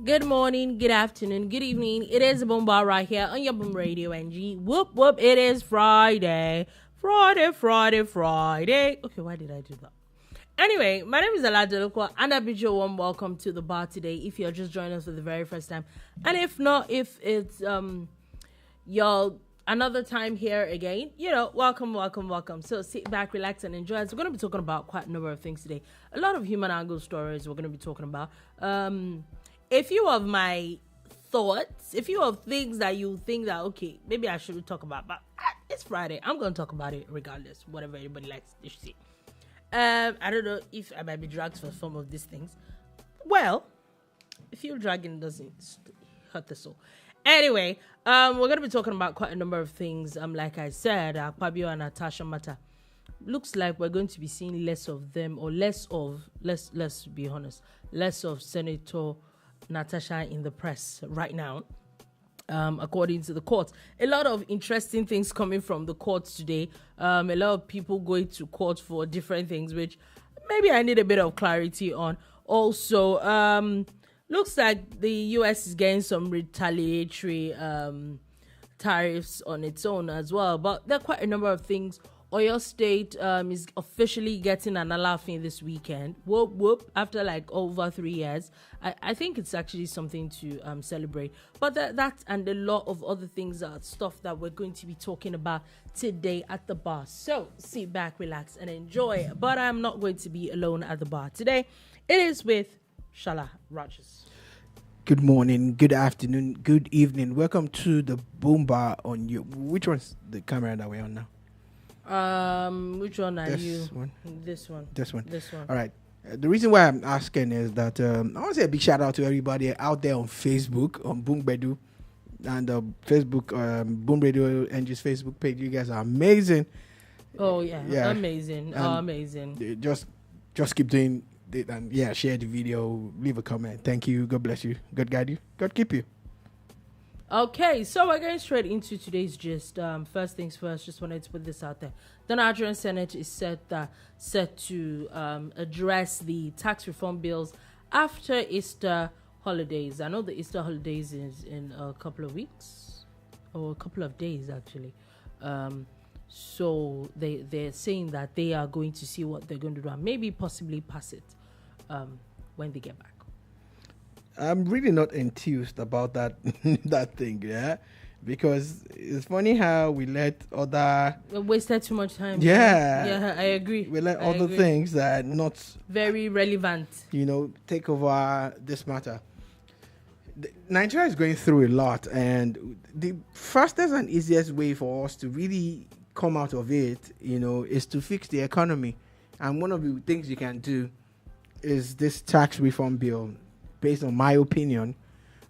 Good morning, good afternoon, good evening. It is Bomba right here on your Boom Radio NG. Whoop, whoop, it is Friday. Friday. Okay, why did I do that? Anyway, my name is Alaafin and Abuja. Welcome to the bar today. If you're just joining us for the very first time, and if not, if it's your another time here again, welcome. So sit back, relax, and enjoy. So we're going to be talking about quite a number of things today. A lot of human angle stories we're going to be talking about. A few of my thoughts, a few of things that you think that, okay, maybe I should talk about, but it's Friday. I'm going to talk about it regardless, whatever anybody likes to see. I don't know if I might be dragged for some of these things. Well, if you're dragging, doesn't hurt the soul. Anyway, we're going to be talking about quite a number of things. Like I said, Akpabio and Natasha matter. Looks like we're going to be seeing less of them, or let's be honest, less of Senator Natasha in the press right now, according to the court. A lot of interesting things coming from the courts today. A lot of people going to court for different things, which maybe I need a bit of clarity on. Also, looks like the US is getting some retaliatory tariffs on its own as well. But there are quite a number of things. Oyo State is officially getting an Alaafin this weekend. Whoop, after like over 3 years. I think it's actually something to celebrate. But that and a lot of other things are stuff that we're going to be talking about today at the bar. So sit back, relax, and enjoy. But I'm not going to be alone at the bar today. It is with Shala Rogers. Good morning, good afternoon, good evening. Welcome to the Boom Bar on you. Which one's the camera that we're on now? Which one are you? This one. All right. The reason why I'm asking is that I want to say a big shout out to everybody out there on Facebook, on Boom Bedu, and Facebook, Boom Radio NG's Facebook page. You guys are amazing. Oh yeah. Amazing. Amazing. Just keep doing it, and share the video, leave a comment. Thank you. God bless you. God guide you. God keep you. Okay, so we're going straight into today's gist. First things first, just wanted to put this out there. The Nigerian Senate is set to address the tax reform bills after Easter holidays. I know the Easter holidays is in a couple of weeks, or a couple of days actually. So they're saying that they are going to see what they're going to do and maybe possibly pass it when they get back. I'm really not enthused about that thing, because it's funny how we let we wasted too much time. Yeah, I agree. We let other things that are not very relevant, take over this matter. Nigeria is going through a lot, and the fastest and easiest way for us to really come out of it, is to fix the economy. And one of the things you can do is this tax reform bill. Based on my opinion,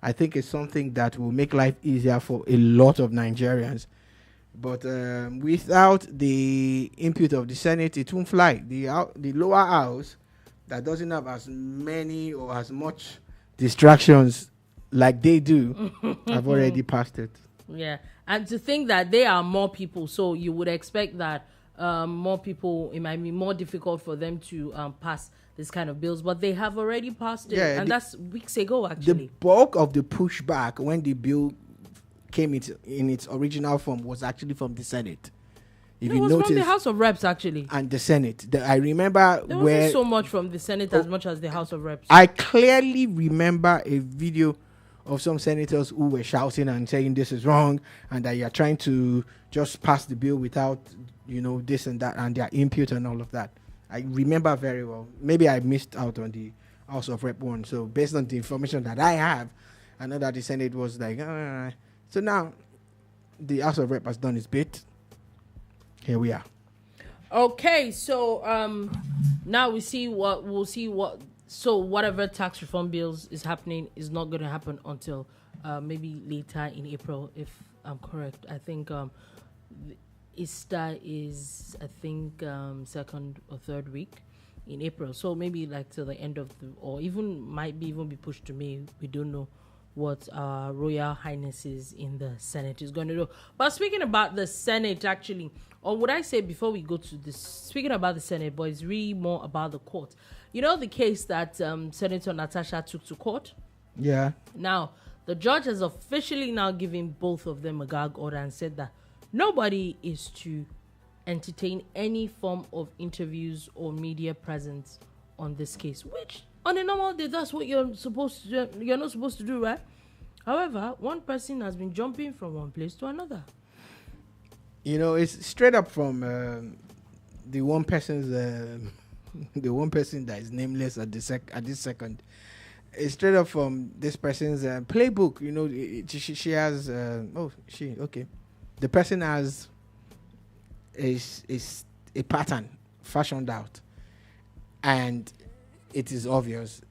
I think it's something that will make life easier for a lot of Nigerians. But without the input of the Senate, it won't fly. The lower house that doesn't have as many or as much distractions like they do have already passed it. Yeah, and to think that there are more people, so you would expect that more people, it might be more difficult for them to pass this kind of bills, but they have already passed it, and that's weeks ago actually. The bulk of the pushback when the bill came in its original form was actually from the Senate. It was from the House of Reps actually, and the Senate. I remember there wasn't so much from the Senate as much as the House of Reps. I clearly remember a video of some senators who were shouting and saying this is wrong, and that you're trying to just pass the bill without this and that, and their input and all of that. I remember very well. Maybe I missed out on the House of Rep one. So based on the information that I have, I know that the Senate was like, so now the House of Rep has done its bit. Here we are. Okay, so now we'll see what. So whatever tax reform bills is happening is not going to happen until maybe later in April, if I'm correct. I think Easter is, second or third week in April. So maybe like till the end of or might be pushed to May. We don't know what our Royal Highnesses in the Senate is going to do. But speaking about the Senate, actually, or would I say before we go to this, speaking about the Senate, but it's really more about the court. You know the case that Senator Natasha took to court? Yeah. Now, the judge has officially now given both of them a gag order and said that nobody is to entertain any form of interviews or media presence on this case, which on a normal day, that's what you're not supposed to do, right? However, one person has been jumping from one place to another. You know, it's straight up from the one person's the one person that is nameless at this second. It's straight up from this person's playbook. You know, she has the person has a pattern fashioned out, and it is obvious.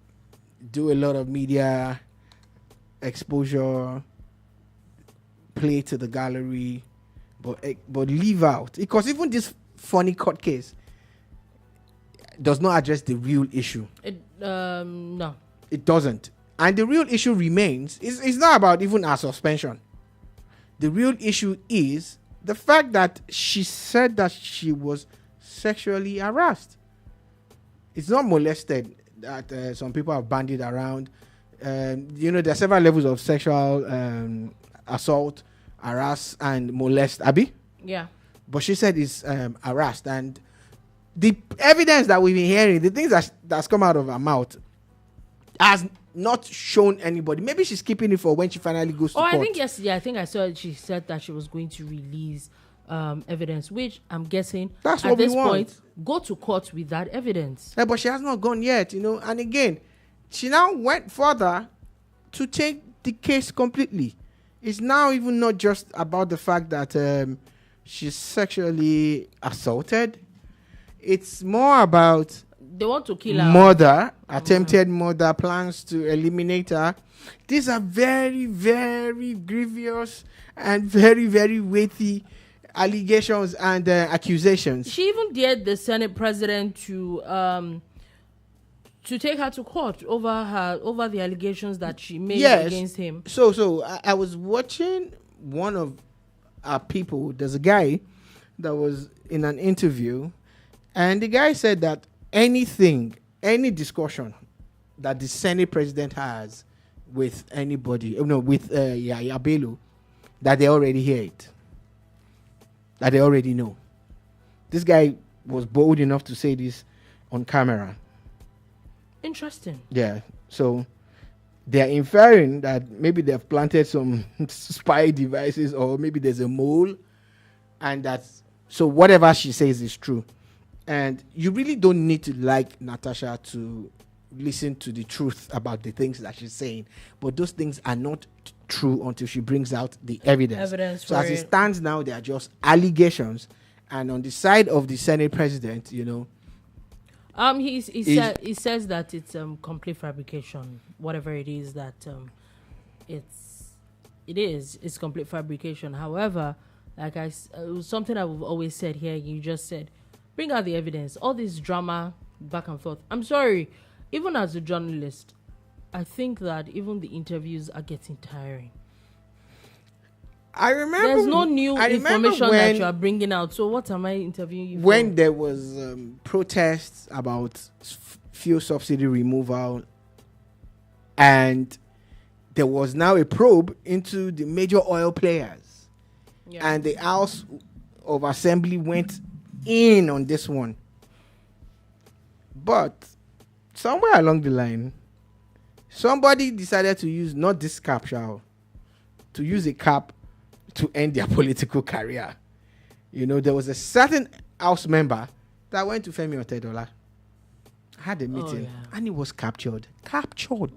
Do a lot of media exposure, play to the gallery, but leave out, because even this funny court case does not address the real issue. No, it doesn't. And the real issue remains. It's not about even her suspension. The real issue is the fact that she said that she was sexually harassed. It's not molested that some people have bandied around. You know, there are several levels of sexual assault, harass, and molest. Abi? Yeah. But she said it's harassed. And the evidence that we've been hearing, the things that's come out of her mouth, has not shown anybody. Maybe she's keeping it for when she finally goes to court. I think yesterday, I saw she said that she was going to release evidence, which I'm guessing that's at what this we want. point, go to court with that evidence. Yeah, but she has not gone yet, you know. And again, she now went further to take the case completely. It's now even not just about the fact that she's sexually assaulted. It's more about they want to kill her. Murder, attempted murder, plans to eliminate her. These are very, very grievous and very, very weighty allegations and accusations. She even dared the Senate president to take her to court over the allegations that she made against him. So I was watching one of our people. There's a guy that was in an interview, and the guy said that any discussion that the Senate president has with anybody, with Yaya Bello, that they already hear it, that they already know. This guy was bold enough to say this on camera. Interesting. Yeah. So they're inferring that maybe they've planted some spy devices, or maybe there's a mole, and so whatever she says is true. And you really don't need to like Natasha to listen to the truth about the things that she's saying. But those things are not true until she brings out the evidence. So as it stands now, they are just allegations. And on the side of the Senate president, you know, he says that it's complete fabrication. Whatever it is that it's complete fabrication. However, like it was something I've always said here. You just said, bring out the evidence. All this drama back and forth. I'm sorry, even as a journalist, I think that even the interviews are getting tiring. I remember there's no new information that you are bringing out. So what am I interviewing you for? When there was protests about fuel subsidy removal, and there was now a probe into the major oil players, and the House of Assembly went in on this one. But somewhere along the line, somebody decided to use not this cap, to use a cap to end their political career. You know, there was a certain House member that went to Femi Otedola, had a meeting, and he was captured.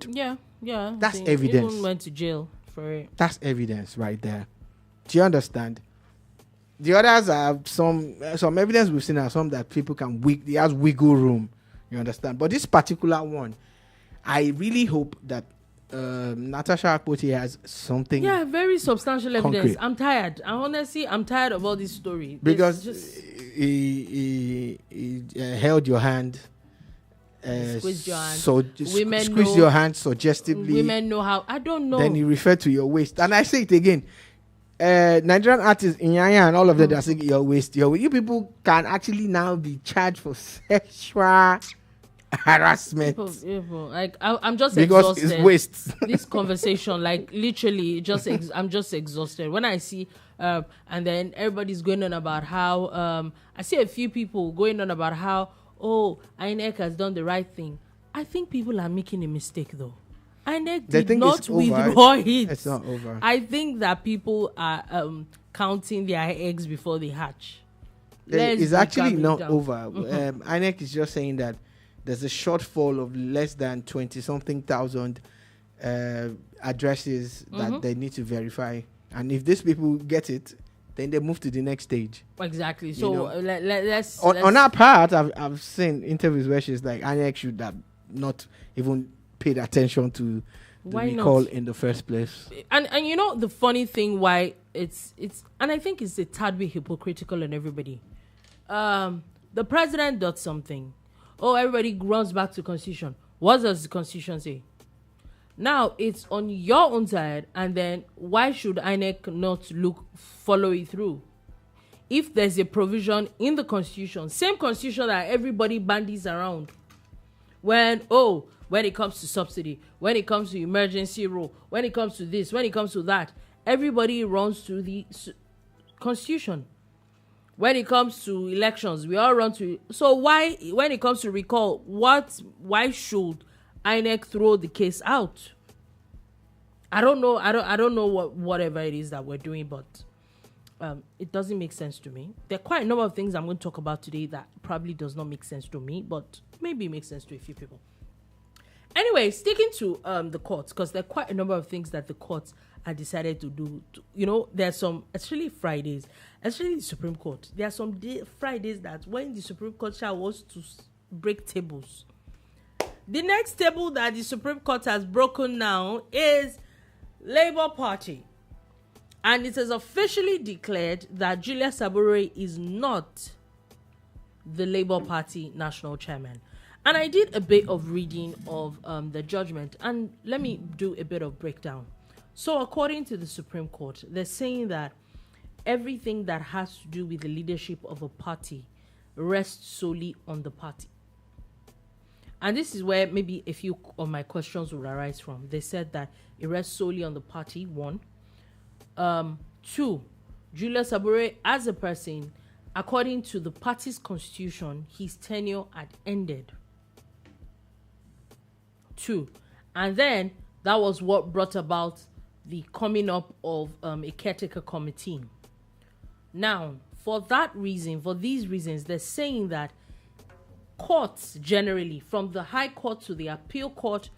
Yeah. That's evidence. Even went to jail for it. That's evidence right there. Do you understand? The others have some evidence we've seen are some that people can they have wiggle room. You understand? But this particular one, I really hope that Natasha Akpoti has something. Yeah, very substantial evidence. Concrete. I'm tired. I'm tired of all this story. Because he held your hand. Squeezed your hand. Squeeze your hand suggestively. Women know how. I don't know. Then he referred to your waist. And I say it again. Nigerian artists in Yaya and all of them, they are saying your waist. You people can actually now be charged for sexual harassment. Like I'm just because exhausted. It's waste. This conversation, like literally, I'm just exhausted when I see. And then everybody's going on about how I see a few people going on about how INEC has done the right thing. I think people are making a mistake though. INEC did not withdraw it. It's not over. I think that people are counting their eggs before they hatch. It's actually not over. INEC is just saying that there's a shortfall of less than 20-something thousand addresses that they need to verify. And if these people get it, then they move to the next stage. Exactly. So let's on our part, I've seen interviews where she's like, INEC should have not even paid attention to the recall in the first place. And you know the funny thing why it's and I think it's a tad bit hypocritical on everybody. The president does something. Everybody runs back to constitution. What does the constitution say? Now it's on your own side, and then why should INEC not follow it through? If there's a provision in the constitution, same constitution that everybody bandies around, when it comes to subsidy, when it comes to emergency rule, when it comes to this, when it comes to that, everybody runs to the constitution. When it comes to elections, we all run to. So why, when it comes to recall, why should INEC throw the case out? I don't know. I don't know whatever it is that we're doing, but it doesn't make sense to me. There are quite a number of things I'm going to talk about today that probably does not make sense to me, but maybe it makes sense to a few people. Anyway, sticking to the courts, because there are quite a number of things that the courts are decided to do. There's some, especially Fridays, especially the Supreme Court. There are some Fridays that when the Supreme Court wants to break tables. The next table that the Supreme Court has broken now is Labour Party. And it has officially declared that Julius Abure is not the Labour Party national chairman. And I did a bit of reading of the judgment, and let me do a bit of breakdown. So according to the Supreme Court, they're saying that everything that has to do with the leadership of a party rests solely on the party. And this is where maybe a few of my questions will arise from. They said that it rests solely on the party, one. Two, Julius Abure as a person, according to the party's constitution, his tenure had ended. Two. And then that was what brought about the coming up of a caretaker committee. Now, for these reasons, they're saying that courts generally, from the High Court to the Appeal Court,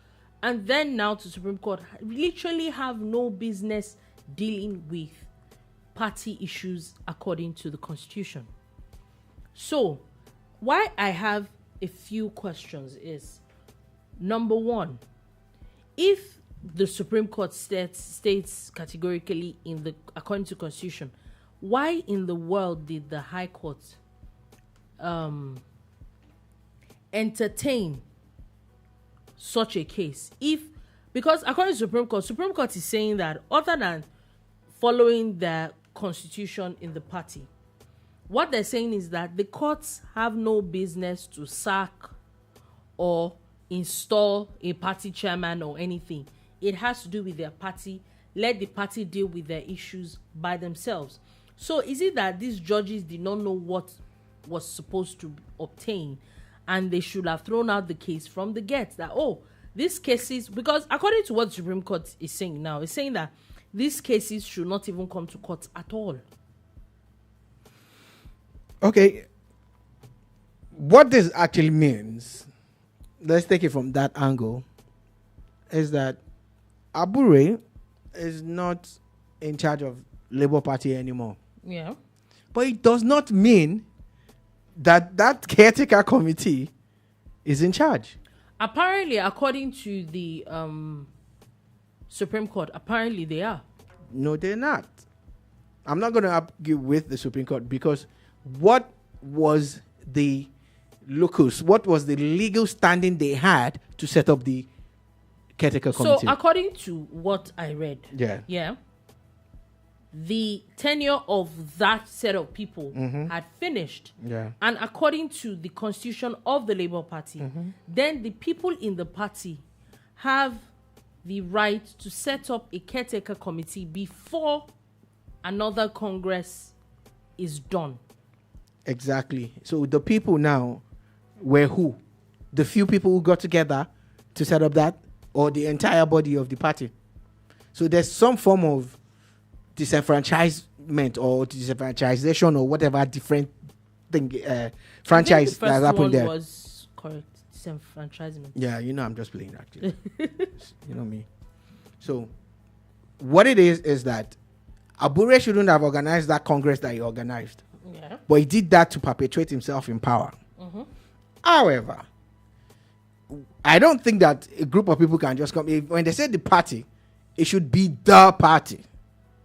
and then now to Supreme Court, literally have no business dealing with party issues according to the Constitution. So, why I have a few questions is, number one, if the Supreme Court states categorically according to Constitution, why in the world did the High Court entertain such a case? Because according to Supreme Court is saying that other than following the Constitution in the party, what they're saying is that the courts have no business to sack or install a party chairman or anything. It has to do with their party. Let the party deal with their issues by themselves. So is it that these judges did not know what was supposed to obtain, and they should have thrown out the case from the get? That these cases, because according to what the Supreme Court is saying now, it's saying that these cases should not even come to court at all. Okay, what this actually means, let's take it from that angle, is that Abure is not in charge of Labour Party anymore. Yeah. But it does not mean that caretaker committee is in charge. Apparently, according to the Supreme Court, apparently they are. No, they're not. I'm not going to argue with the Supreme Court, because what was the locus, what was the legal standing they had to set up the caretaker committee? So according to what I read, the tenure of that set of people had finished. Yeah. And according to the constitution of the Labour Party, then the people in the party have the right to set up a caretaker committee before another Congress is done. Exactly. So the people now were who? The few people who got together to set up that, or the entire body of the party? So there's some form of disenfranchisement or disenfranchisation or whatever different thing, franchise that happened there. Was correct. Disenfranchisement. Yeah, I'm just playing actually. You know me. So what it is that Abure shouldn't have organized that Congress that he organized. Yeah. But he did that to perpetuate himself in power. However, I don't think that a group of people can just come. When they say the party, it should be the party.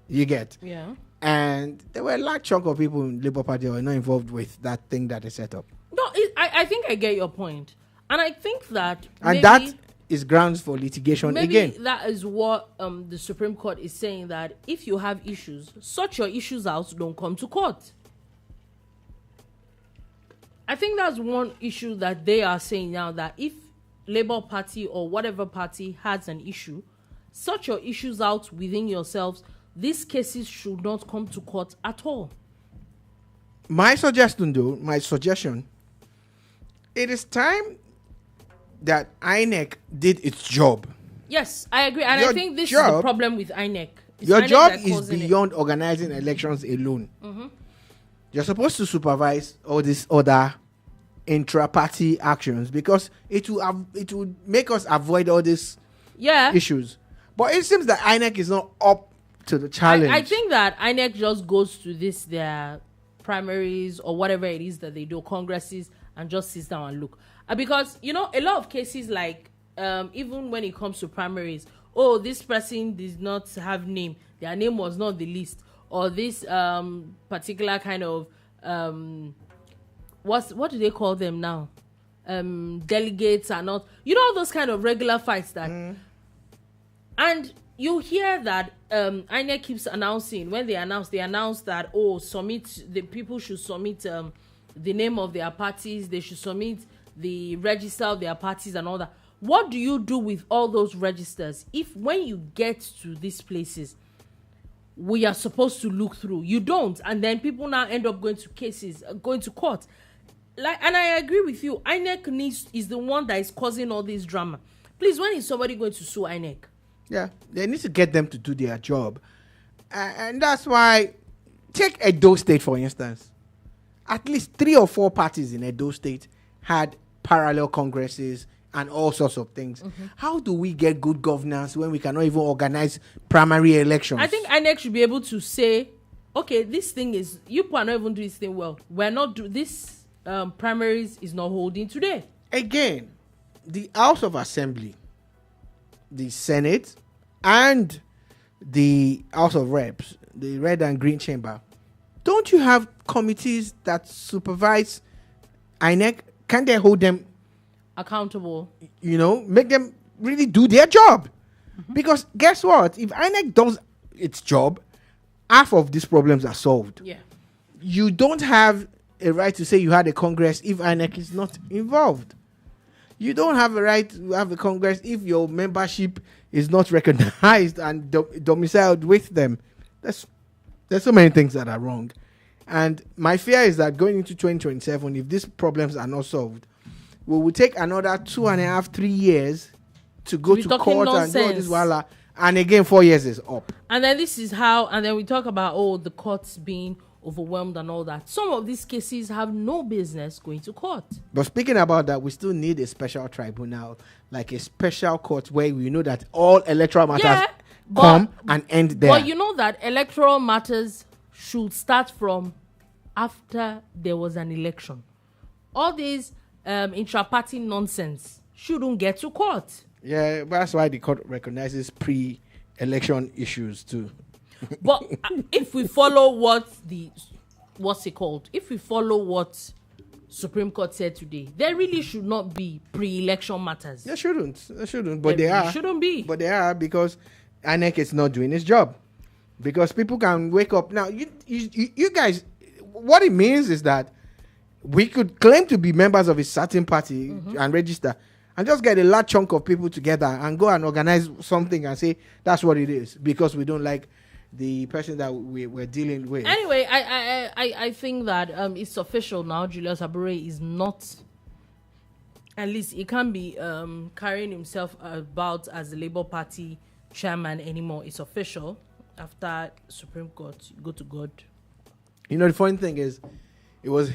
You get? Yeah. And there were a large chunk of people in Labour Party who were not involved with that thing that they set up. No, I think I get your point. And I think that And that is grounds for litigation maybe again. that is what the Supreme Court is saying, that if you have issues, sort your issues out, don't come to court. I think that's one issue that they are saying now, that if Labour Party or whatever party has an issue, sort your issues out within yourselves. These cases should not come to court at all. My suggestion, it is time that INEC did its job. Yes, I agree. And Your I think this is job- the problem with INEC. It's Your INEC job that is causing it. beyond organizing elections alone. You're supposed to supervise all these other intra-party actions because it will make us avoid all these issues. But it seems that INEC is not up to the challenge. I think that INEC just goes to their primaries or whatever it is that they do, congresses, and just sits down and look. Because, a lot of cases, like, even when it comes to primaries, this person did not have name, their name was not the list, or this particular kind of, what do they call them now? Delegates are not, all those kind of regular fights that, and you hear that INEC keeps announcing, when they announce that, the people should submit the name of their parties, they should submit the register of their parties and all that. What do you do with all those registers if when you get to these places, we are supposed to look through? You don't, and then people now end up going to court. And I agree with you, INEC is the one that is causing all this drama. Please, when is somebody going to sue INEC? Yeah, they need to get them to do their job. And that's why, take Edo State, for instance. At least 3 or 4 parties in Edo State had parallel congresses and all sorts of things. How do we get good governance when we cannot even organize primary elections? I think INEC should be able to say, okay, this thing is, you are not even doing this thing well. We're not this primaries is not holding today. Again, the House of Assembly, the Senate, and the House of Reps, the Red and Green Chamber, don't you have committees that supervise INEC? Can they hold them accountable? Make them really do their job. Because guess what? If INEC does its job, half of these problems are solved. Yeah. You don't have a right to say you had a Congress if INEC is not involved. You don't have a right to have a Congress if your membership is not recognized and domiciled with them. There's so many things that are wrong. And my fear is that going into 2027, if these problems are not solved, we will take another 2.5, 3 years to go to court and do all this wala. And again, 4 years is up. And then this is how, and then we talk about, the courts being overwhelmed and all that. Some of these cases have no business going to court. But speaking about that, we still need a special tribunal, like a special court where we know that all electoral matters come and end there. But you know that electoral matters should start from after there was an election. All these intra-party nonsense shouldn't get to court. Yeah, but that's why the court recognizes pre-election issues too. But if we follow if we follow what Supreme Court said today, there really should not be pre-election matters. They shouldn't, but they are. Shouldn't be. But they are, because INEC is not doing its job. Because people can wake up now. You guys, what it means is that we could claim to be members of a certain party and register, and just get a large chunk of people together and go and organize something and say that's what it is because we don't like the person that we're dealing with. Anyway, I think that it's official now. Julius Abure is not. At least he can't be carrying himself about as the Labour Party chairman anymore. It's official. After Supreme Court, you go to God. You know, the funny thing is, it was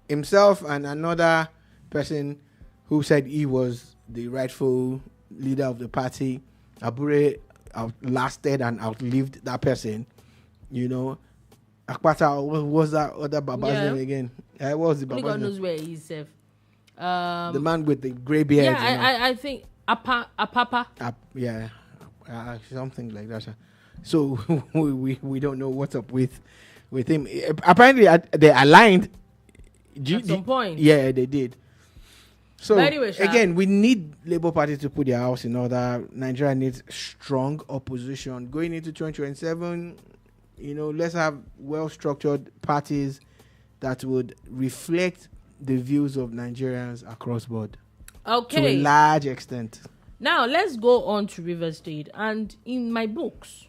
himself and another person who said he was the rightful leader of the party. Abure outlasted and outlived that person. You know, Akpata, what was that other Baba's name again? What was the Baba's name? God knows where he's safe. The man with the grey beard. Yeah, I think Apapa. Something like that. So we don't know what's up with him. Apparently, they aligned at some point. Yeah, they did. So anyway, again, we need Labour Party to put their house in order. Nigeria needs strong opposition going into 2027. You know, let's have well-structured parties that would reflect the views of Nigerians across board. Okay. To a large extent. Now let's go on to Rivers State, and in my books,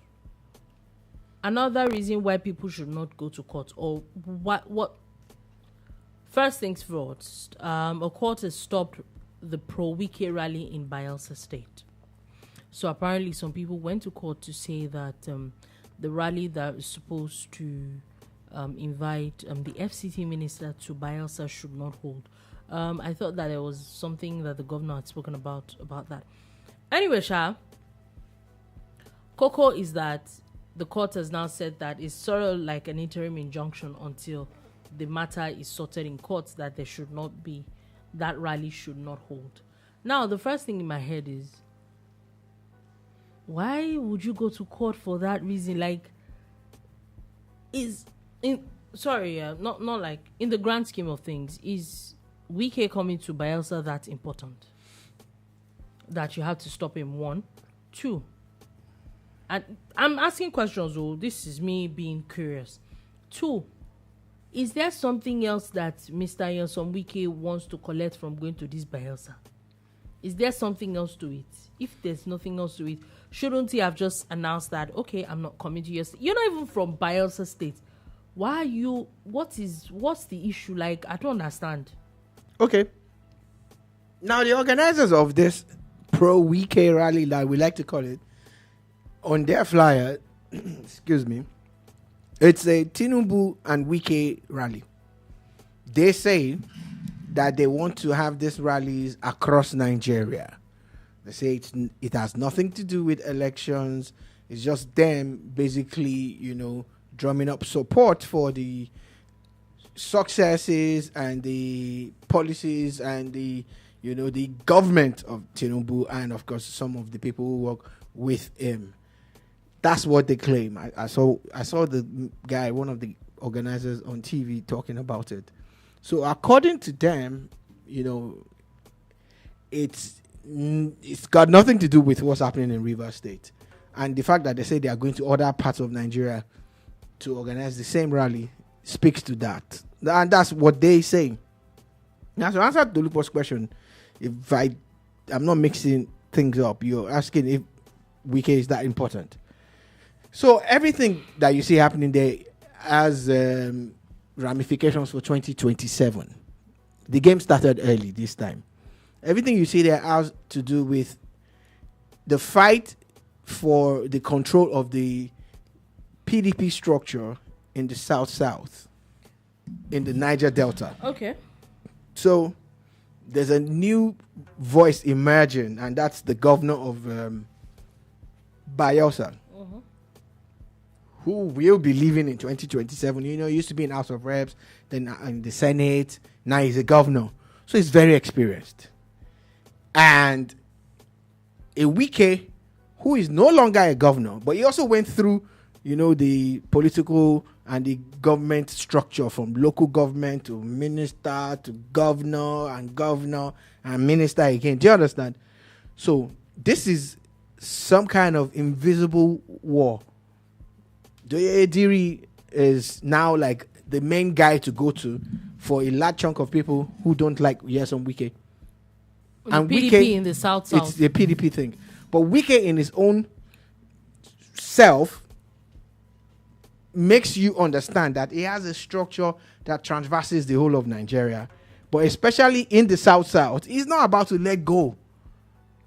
another reason why people should not go to court, or what first things first, a court has stopped the Pro-Wike rally in Bayelsa State. So apparently some people went to court to say that the rally that was supposed to invite the FCT minister to Bayelsa should not hold. I thought that there was something that the governor had spoken about that. Anyway, Coco is that the court has now said that it's sort of like an interim injunction until the matter is sorted in court, that there should not be, that rally should not hold. Now, the first thing in my head is, why would you go to court for that reason? Like, not like in the grand scheme of things, is Wike coming to Bayelsa that important that you have to stop him? 1, 2. And I'm asking questions, this is me being curious. 2, is there something else that Mr. Nyesom Wike wants to collect from going to this Bayelsa? Is there something else to it? If there's nothing else to it, shouldn't he have just announced that, okay, I'm not coming to your state? You're not even from Bayelsa State. Why are you, what's the issue? Like, I don't understand. Okay. Now, the organizers of this Pro-Wike rally, that we like to call it, on their flyer, excuse me, it's a Tinubu and Wike rally. They say that they want to have these rallies across Nigeria. They say it has nothing to do with elections. It's just them basically, you know, drumming up support for the successes and the policies and the, you know, the government of Tinubu and, of course, some of the people who work with him. That's what they claim. I saw the guy, one of the organizers on TV, talking about it. So according to them, you know, it's got nothing to do with what's happening in Rivers State. And the fact that they say they are going to other parts of Nigeria to organize the same rally speaks to that. And that's what they say. Now, to answer Dolupo's question, if I'm not mixing things up, you're asking if Wike is that important. So everything that you see happening there has ramifications for 2027. The game started early this time. Everything you see there has to do with the fight for the control of the PDP structure in the South, in the Niger Delta. Okay. So there's a new voice emerging, and that's the governor of Bayelsa, who will be leaving in 2027. You know, he used to be in House of Reps, then in the Senate. Now he's a governor. So he's very experienced. And a Wike, who is no longer a governor, but he also went through, you know, the political and the government structure from local government to minister to governor and minister again. Do you understand? So this is some kind of invisible war Diri is now like the main guy to go to for a large chunk of people who don't like Nyesom Wike. And PDP in the South. It's the PDP thing. But Wike in his own self makes you understand that he has a structure that traverses the whole of Nigeria. But especially in the South, he's not about to let go.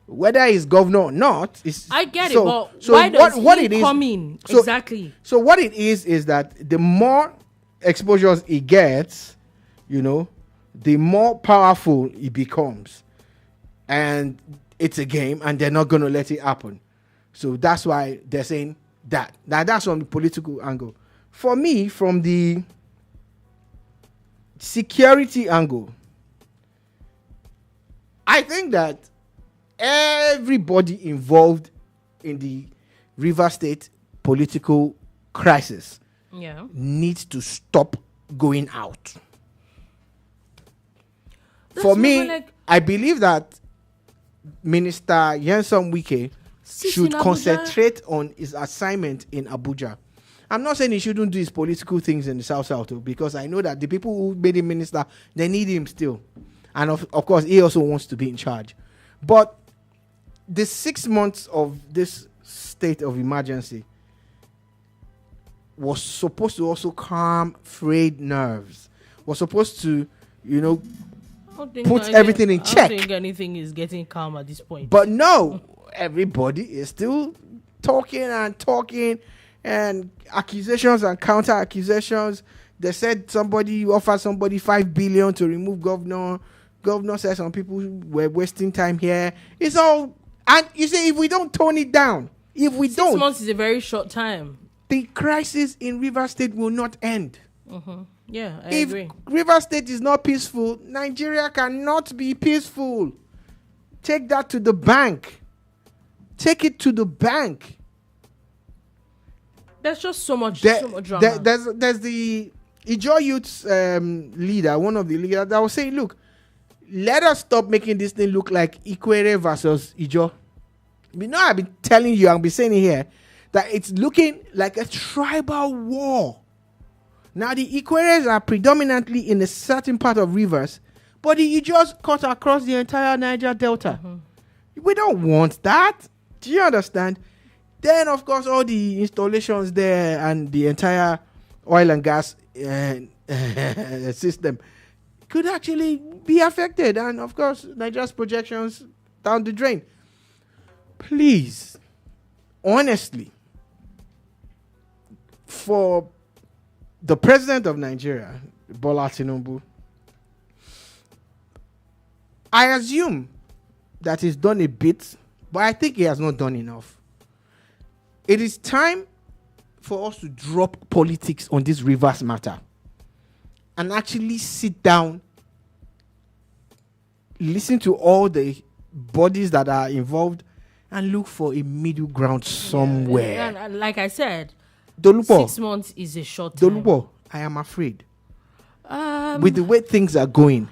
Whether he's governor or not, I get it, but why does he come in? Exactly. So what it is that the more exposures he gets, the more powerful he becomes. And it's a game, and they're not going to let it happen. So that's why they're saying that. Now, that's from the political angle. For me, from the security angle, I think that everybody involved in the Rivers State political crisis needs to stop going out. For me, I believe that Minister Nyesom Wike should concentrate on his assignment in Abuja. I'm not saying he shouldn't do his political things in the South, because I know that the people who made him minister, they need him still. And of course, he also wants to be in charge. But the 6 months of this state of emergency was supposed to also calm frayed nerves, was supposed to, put everything in check. I don't think anything is getting calm at this point. But no, everybody is still talking, and accusations and counter accusations. They said somebody offered somebody 5 billion to remove governor. Governor said some people were wasting time here. It's all, and you see, if we don't tone it down, 6 months is a very short time. The crisis in Rivers State will not end. Mm-hmm. Yeah, I agree. If Rivers State is not peaceful, Nigeria cannot be peaceful. Take that to the bank. Take it to the bank. There's just so much drama. There's the Ijaw Youth's leader, one of the leaders, that was saying, look, let us stop making this thing look like Ikwere versus Ijaw. I've been telling you, I'll be saying it here, that it's looking like a tribal war. Now, the Ikweres are predominantly in a certain part of Rivers, but the Ijaws cut across the entire Niger Delta. Mm-hmm. We don't want that. Do you understand? Then, of course, all the installations there and the entire oil and gas system could actually be affected. And, of course, Nigeria's projections down the drain. Please, honestly, for the president of Nigeria, Bola Tinubu, I assume that he's done a bit, but I think he has not done enough. It is time for us to drop politics on this Rivers matter and actually sit down, listen to all the bodies that are involved, and look for a middle ground somewhere. Yeah, and like I said, Dolupo, 6 months is a short time. Dolupo, I am afraid. With the way things are going.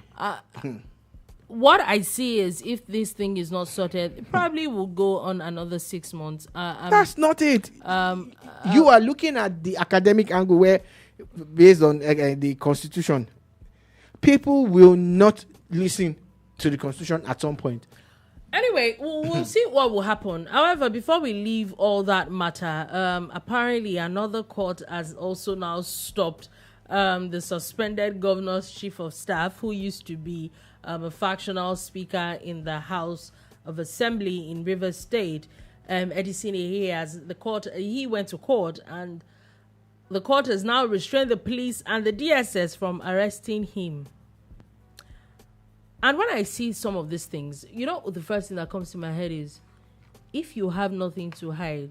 What I see is, if this thing is not sorted, it probably will go on another 6 months. That's not it. You are looking at the academic angle where, based on the Constitution, people will not listen to the Constitution at some point. Anyway, we'll see what will happen. However, before we leave all that matter, apparently another court has also now stopped the suspended governor's chief of staff, who used to be a factional speaker in the House of Assembly in Rivers State. Edison, he went to court, and the court has now restrained the police and the DSS from arresting him. And when I see some of these things, the first thing that comes to my head is, if you have nothing to hide,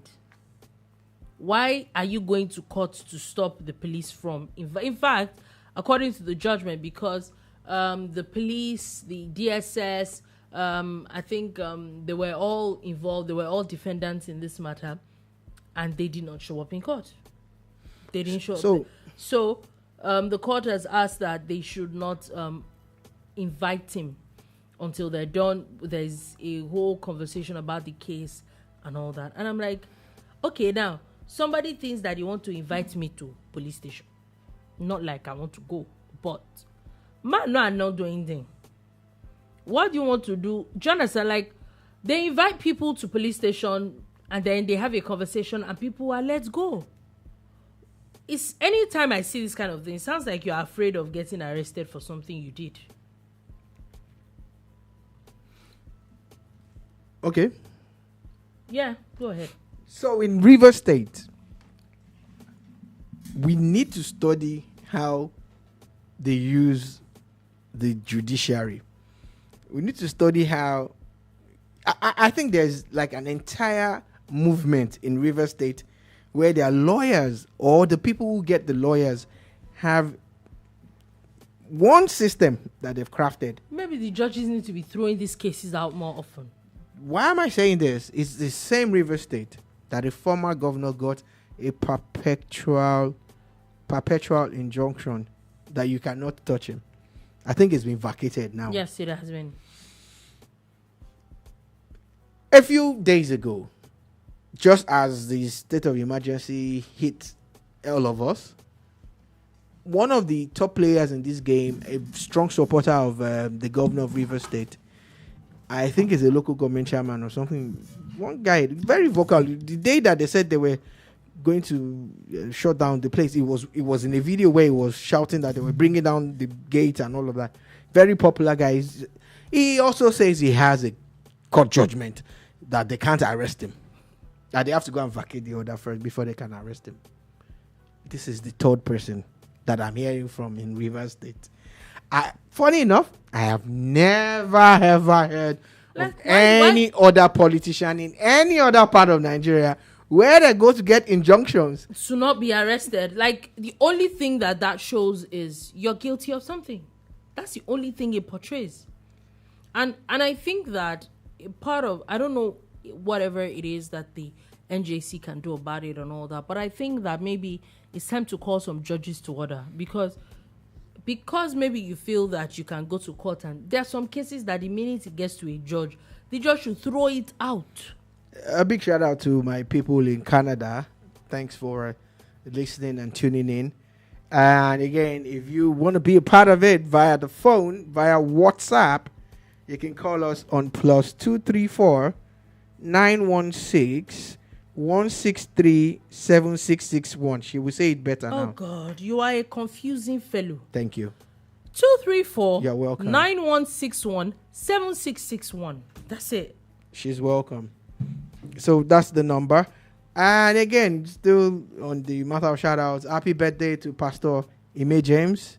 why are you going to court to stop the police from? In fact, according to the judgment, because the police, the DSS, I think they were all involved, they were all defendants in this matter, and they did not show up in court. They didn't show up. So the court has asked that they should not invite him until they're done. There's a whole conversation about the case and all that. And I'm like, okay, now, somebody thinks that they want to invite me to police station. Not like I want to go, but man, no, I'm not doing anything. What do you want to do? Jonathan, like, they invite people to police station and then they have a conversation and people are, let's go. It's anytime I see this kind of thing, it sounds like you're afraid of getting arrested for something you did. Okay. Yeah, go ahead. So in Rivers State, we need to study how they use the judiciary. We need to study how... I think there's like an entire movement in Rivers State where their lawyers or the people who get the lawyers have one system that they've crafted. Maybe the judges need to be throwing these cases out more often. Why am I saying this? It's the same Rivers State that the former governor got a perpetual injunction that you cannot touch him. I think it's been vacated now. Yes, it has been. A few days ago, just as the state of emergency hit all of us, one of the top players in this game, a strong supporter of the governor of Rivers State, I think is a local government chairman or something. One guy, very vocal. The day that they said they were going to shut down the place, it was in a video where he was shouting that they were bringing down the gate and all of that. Very popular guy. He also says he has a court judgment that they can't arrest him, that they have to go and vacate the order first before they can arrest him. This is the third person that I'm hearing from in Rivers State. Funny enough, I have never ever heard of any other politician in any other part of Nigeria where they go to get injunctions to not be arrested. Like, the only thing that shows is you're guilty of something. That's the only thing it portrays. And I think that part of, I don't know, whatever it is that the NJC can do about it and all that, but I think that maybe it's time to call some judges to order, because maybe you feel that you can go to court, and there are some cases that the minute it gets to a judge, the judge should throw it out. A big shout out to my people in Canada. Thanks for listening and tuning in. And again, if you want to be a part of it via the phone, via WhatsApp, you can call us on +234 916 163 7661. She will say it better now. Oh God, you are a confusing fellow. Thank you. 234 You're welcome. 9161 7661. That's it. She's welcome. So that's the number. And again, still on the matter of shout outs, happy birthday to Pastor Ime James.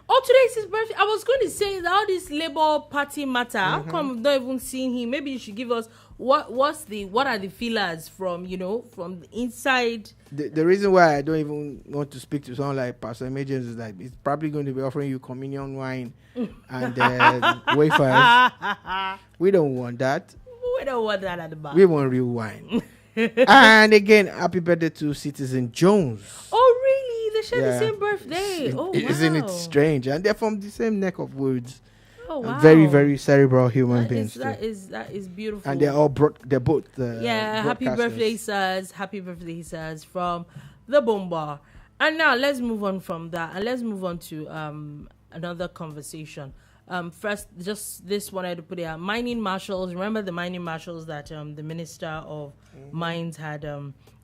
Oh, today is his birthday. I was going to say that all this Labour Party matter. How come we've not even seen him? Maybe you should give us what are the feelers from the inside. The reason why I don't even want to speak to someone like Pastor Ime James is that he's probably going to be offering you communion wine and wafers. We don't want that. We don't want that at the back. We want real wine. And again, happy birthday to Citizen Jones. Oh, really? They share the same birthday. Oh, wow. Isn't it strange? And they're from the same neck of woods. Oh, wow. Very, very cerebral human beings. That is beautiful. And they're both happy birthday, sirs. Happy birthday, sirs, from the Bomba. And now let's move on from that, and let's move on to another conversation. First, just this one I had to put it. Mining marshals. Remember the mining marshals that the Minister of Mines had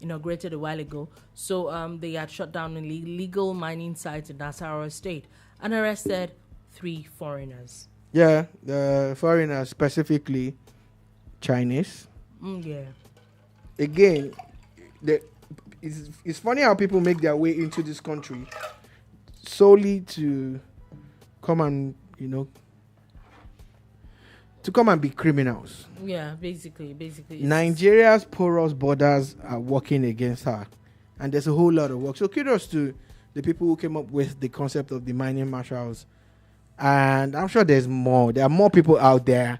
inaugurated a while ago. So they had shut down illegal mining sites in Nasarawa State and arrested 3 foreigners. Yeah, the foreigners, specifically Chinese. Yeah. Again, it's funny how people make their way into this country solely to come and to come and be criminals. Yeah, basically. Nigeria's porous borders are working against her, and there's a whole lot of work. So kudos to the people who came up with the concept of the mining marshals, and I'm sure there's more. There are more people out there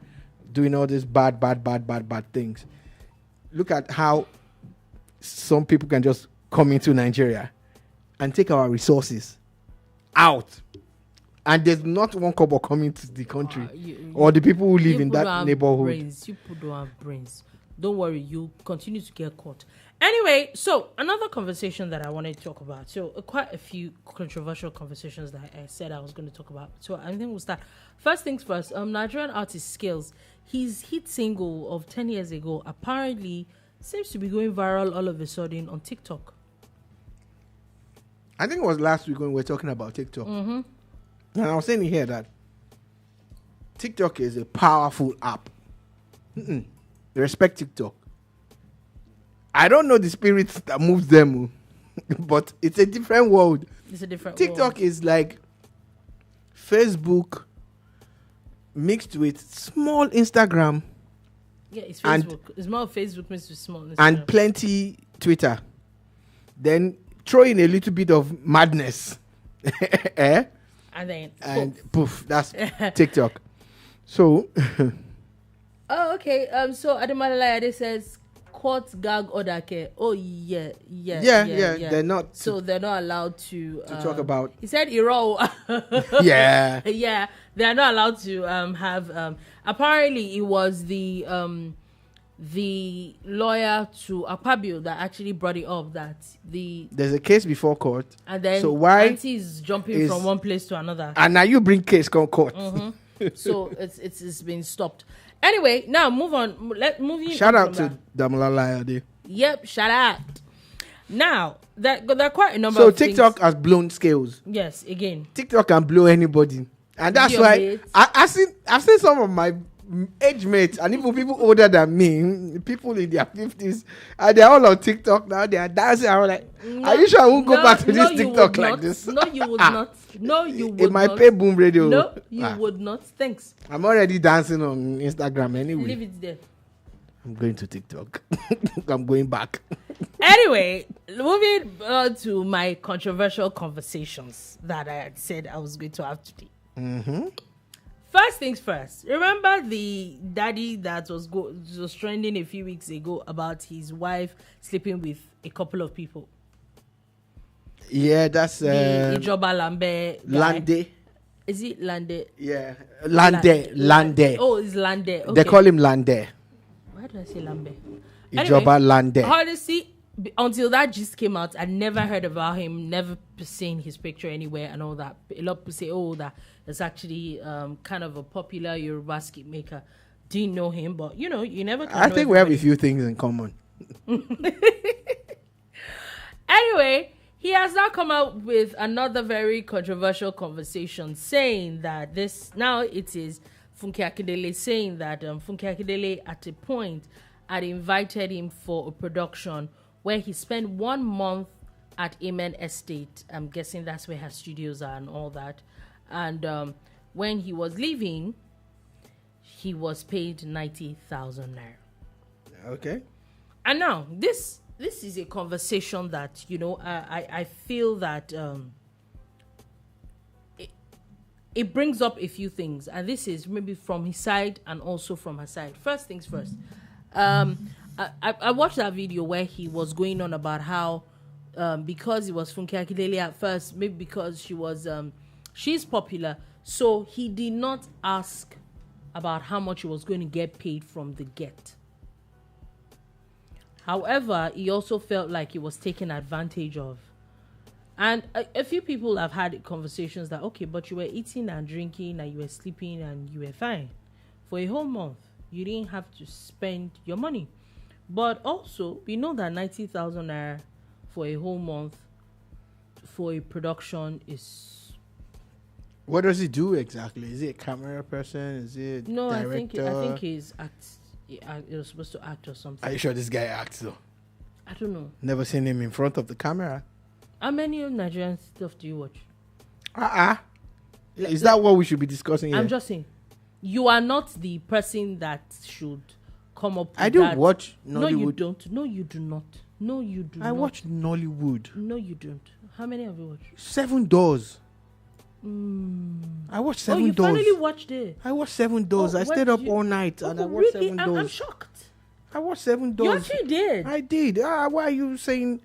doing all these bad things. Look at how some people can just come into Nigeria and take our resources out. And there's not one kobo coming to the country or the people who live in that neighborhood. You people don't have brains. Don't worry, you continue to get caught. Anyway, so another conversation that I wanted to talk about. So quite a few controversial conversations that I said I was going to talk about. So I think we'll start. First things first. Nigerian artist Skills. His hit single of 10 years ago apparently seems to be going viral all of a sudden on TikTok. I think it was last week when we were talking about TikTok. Mm-hmm. And I was saying here that TikTok is a powerful app. Respect TikTok. I don't know the spirit that moves them, but it's a different world. It's a different TikTok world. is like Facebook mixed with small Instagram. Yeah, it's Facebook. It's more Facebook mixed with small Instagram. And plenty Twitter. Then throw in a little bit of madness. And then poof, that's TikTok. So oh, okay. So Ademola says court gag order. Oh yeah. They're not. They're not allowed to talk about. He said Iro. Yeah. Yeah. They're not allowed to have. Apparently, it was the lawyer to Akpabio that actually brought it up that there's a case before court, and then so why Auntie is jumping from one place to another, and now you bring case called court. Mm-hmm. So it's been stopped. Anyway, now move on. Shout out to Damola Layode. Yep, shout out. Now there are quite a number. So of TikTok things. has blown scales. Yes, again. TikTok can blow anybody, and that's why I've seen some of my age mates and even people older than me, people in their 50s, and they're all on TikTok now. They are dancing. I was like, are you sure I won't go back to this TikTok like this? No, you would not. No, you would not. In my pay boom radio. No, you would not. Thanks. I'm already dancing on Instagram anyway. Leave it there. I'm going to TikTok. I'm going back. Anyway, moving on to my controversial conversations that I had said I was going to have today. Mm-hmm. First things first. Remember the daddy that was trending a few weeks ago about his wife sleeping with a couple of people? Yeah, that's the Ijoba Lambe guy. Lande. Is it Lande? Yeah, Lande. Oh, it's Lande. Okay. They call him Lande. Why did I say Lambe? Ijoba anyway, Lande. Honestly, until that gist came out, I never heard about him, never seen his picture anywhere and all that. A lot of people say, oh, that is actually kind of a popular Yoruba skit maker. Didn't know him, but you never can. I think we have a few things in common. Anyway, he has now come out with another very controversial conversation saying that it is Funke Akindele saying that Funke Akindele at a point had invited him for a production where he spent 1 month at Amen Estate. I'm guessing that's where her studios are and all that. And when he was leaving, he was paid 90,000 naira. Okay. And now this is a conversation that I feel that it brings up a few things, and this is maybe from his side and also from her side. First things first. I watched that video where he was going on about how because it was Funke Akindele at first, maybe because she's popular, so he did not ask about how much he was going to get paid from the get. However, he also felt like he was taken advantage of. And a few people have had conversations that, okay, but you were eating and drinking and you were sleeping and you were fine. For a whole month, you didn't have to spend your money. But also, we know that 90,000 naira for a whole month for a production is... What does he do exactly? Is he a camera person? Is he a director? I think he's he was supposed to act or something. Are you sure this guy acts though? I don't know. Never seen him in front of the camera. How many Nigerian stuff do you watch? Is that what we should be discussing here? I'm just saying, you are not the person that should come up with I don't that. watch Nollywood. No, you don't. No, you do not. No, you do not. I watch Nollywood. No, you don't. How many have you watched? 7 Doors. I watched 7 Doors. Oh, you finally watched it. I watched 7 Doors. I stayed up all night and I watched really? 7 Doors. I'm shocked. I watched 7 Doors. You actually did. I did. Why are you saying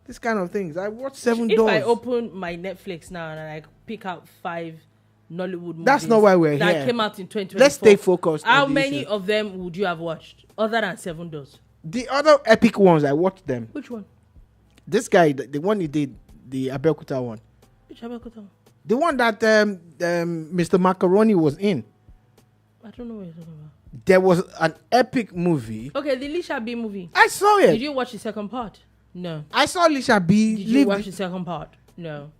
this kind of things? I watched 7 Doors. If I open my Netflix now and I pick out 5 Nollywood movies, that's not why we're here. That came out in 2024. Let's stay focused. How many of them would you have watched other than 7 Doors? The other epic ones, I watched them. Which one? This guy, the one he did, the Abeokuta one. Which Abeokuta? The one that Mr. Macaroni was in. I don't know what you're talking about. There was an epic movie. Okay, the Lisha B movie. I saw it. Did you watch the second part? No. I saw Lisha B. Did you watch the second part? No.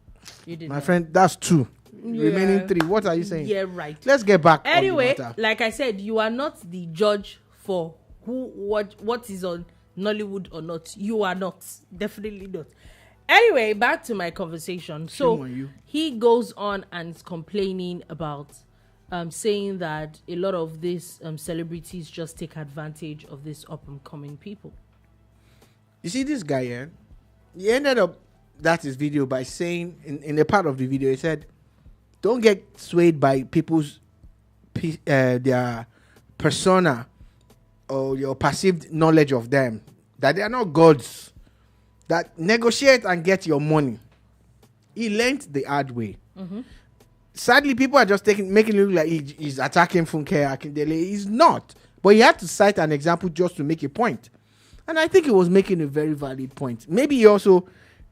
You didn't. My friend, that's 2. Yeah. Remaining 3. What are you saying? Yeah, right. Let's get back. Anyway, on the matter. like I said, you are not the judge for what is on Nollywood or not. You are not. Definitely not. Anyway, back to my conversation. So he goes on and is complaining about saying that a lot of these celebrities just take advantage of these up and coming people. You see this guy here? He ended up his video by saying in a part of the video he said, "Don't get swayed by people's their persona or your perceived knowledge of them. That they are not gods. That negotiate and get your money." He learned the hard way. Mm-hmm. Sadly, people are just making it look like he's attacking Funke Akindele. He's not. But he had to cite an example just to make a point. And I think he was making a very valid point. Maybe he also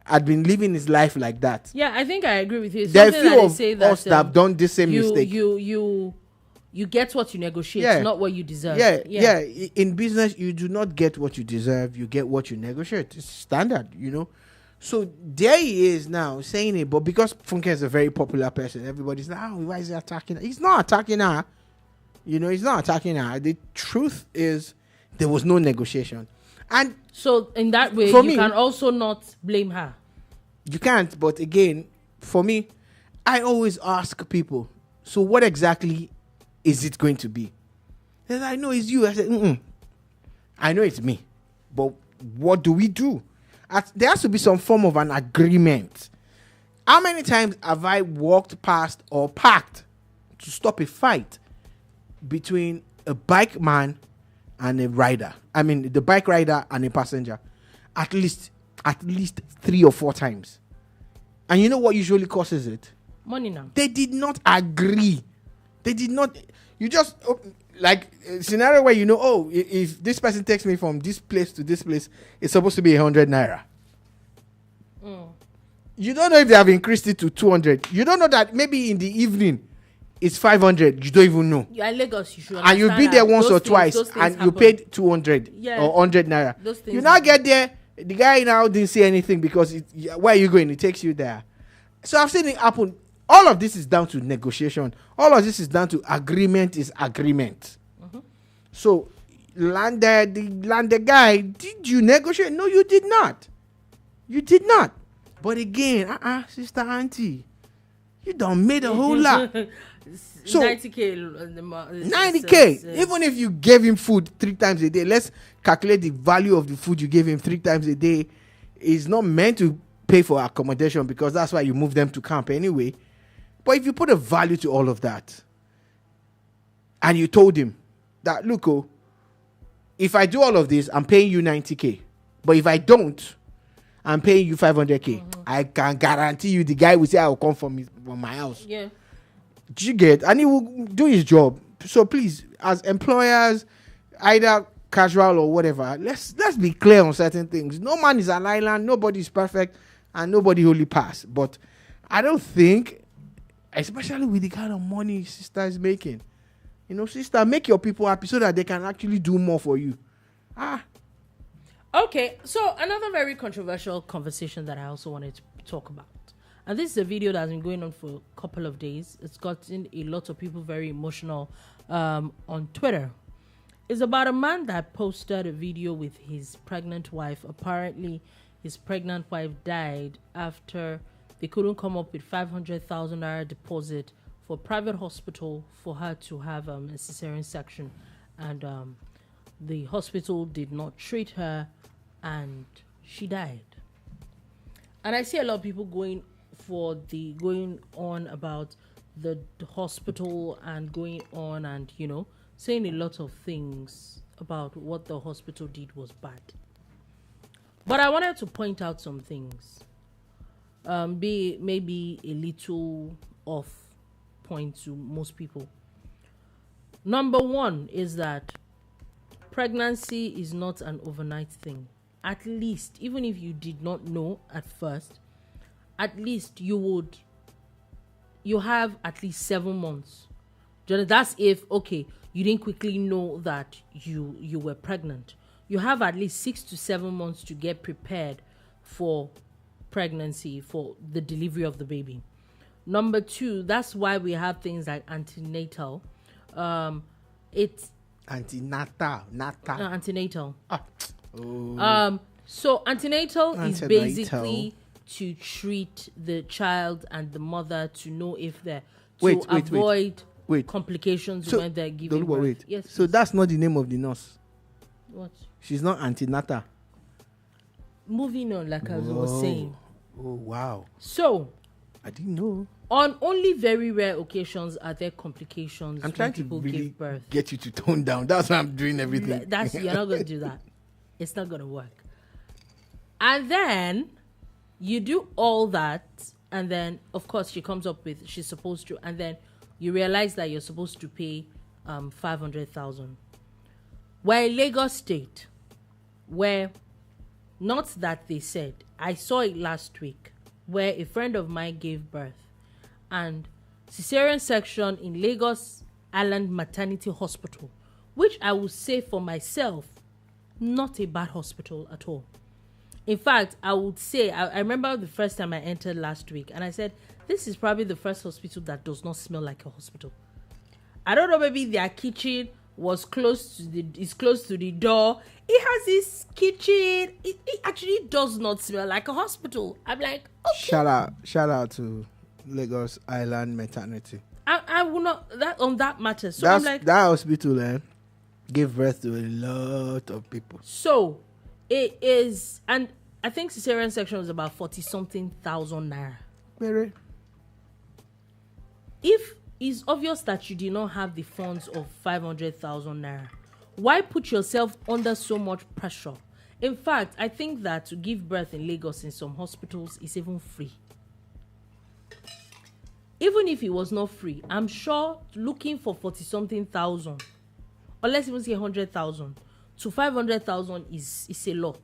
had been living his life like that. Yeah, I think I agree with you. There are a few of us that have done this same mistake. You get what you negotiate, not what you deserve. Yeah. In business, you do not get what you deserve. You get what you negotiate. It's standard, So there he is now saying it, but because Funke is a very popular person, everybody's like, why is he attacking her? He's not attacking her. He's not attacking her. The truth is there was no negotiation. And so in that way, you can also not blame her. You can't, but again, for me, I always ask people, so what exactly is it going to be? They're like, I know it's you. I said, I know it's me. But what do we do? There has to be some form of an agreement. How many times have I walked past or parked to stop a fight between a bike man and a rider? I mean, the bike rider and a passenger. At least 3 or 4 times. And you know what usually causes it? Money now. They did not agree. They did not. You just, like a scenario where if this person takes me from this place to this place, it's supposed to be 100 naira. You don't know if they have increased it to 200. You don't know that maybe in the evening it's 500. You don't even know. You're in Lagos, you should. And you've been there once or twice and you paid 200 or 100 naira. You now get there, the guy now didn't say anything because where are you going? It takes you there. So I've seen it happen. All of this is down to negotiation. All of this is down to agreement is agreement. Mm-hmm. So, the guy, did you negotiate? No, you did not. You did not. But again, sister auntie, you done made a whole lot. So 90K. 90K. Even if you gave him food 3 times a day, let's calculate the value of the food you gave him 3 times a day. It's not meant to pay for accommodation because that's why you move them to camp anyway. But if you put a value to all of that, and you told him that, look, if I do all of this, I'm paying you 90K. But if I don't, I'm paying you 500K. Mm-hmm. I can guarantee you the guy will say I will come from my house. Yeah. Do you get? And he will do his job. So please, as employers, either casual or whatever, let's be clear on certain things. No man is an island. Nobody is perfect. And nobody only pass. But I don't think, especially with the kind of money sister is making, sister, make your people happy so that they can actually do more for you. Okay, so another very controversial conversation that I also wanted to talk about. And this is a video that's been going on for a couple of days. It's gotten a lot of people very emotional on Twitter. It's about a man that posted a video with his pregnant wife. Apparently, his pregnant wife died after they couldn't come up with 500,000 naira deposit for a private hospital for her to have a cesarean section. And the hospital did not treat her and she died. And I see a lot of people going on about the hospital and going on and, saying a lot of things about what the hospital did was bad. But I wanted to point out some things. Be maybe a little off point to most people. Number one is that that pregnancy is not an overnight thing. At least, even if you did not know at first, at least you have at least 7 months. That's if, okay, you didn't quickly know that you were pregnant. You have at least 6 to 7 months to get prepared for pregnancy, for the delivery of the baby. Number 2, that's why we have things like antenatal. It's antenatal. So antenatal is basically to treat the child and the mother to know if they're avoid complications when they're giving birth. Yes. So that's not the name of the nurse. What? She's not antenatal. Moving on, like I was saying. Oh wow. So I didn't know. On only very rare occasions are there complications I'm trying when people to really give birth. get you to tone down. That's why I'm doing everything. You're not going to do that. It's not going to work. And then you do all that, and then of course she comes up with she's supposed to, and then you realize that you're supposed to pay 500,000. We're in Lagos State, where not that they said, I saw it last week, where a friend of mine gave birth, and cesarean section in Lagos Island Maternity Hospital, which I would say for myself, not a bad hospital at all. In fact, I would say, I remember the first time I entered last week, and I said, this is probably the first hospital that does not smell like a hospital. I don't know, maybe their kitchen was close to the door. It has this kitchen. It actually does not smell like a hospital. I'm like, okay. Shout out to Lagos Island Maternity. I will not on that matter. So I'm like, that hospital gave birth to a lot of people. So it is, and I think cesarean section was about 40-something thousand naira. Very. If it's obvious that you did not have the funds of 500,000 naira, why put yourself under so much pressure? In fact, I think that to give birth in Lagos in some hospitals is even free. Even if it was not free, I'm sure looking for 40-something thousand, or let's even say 100,000 to 500,000 is a lot.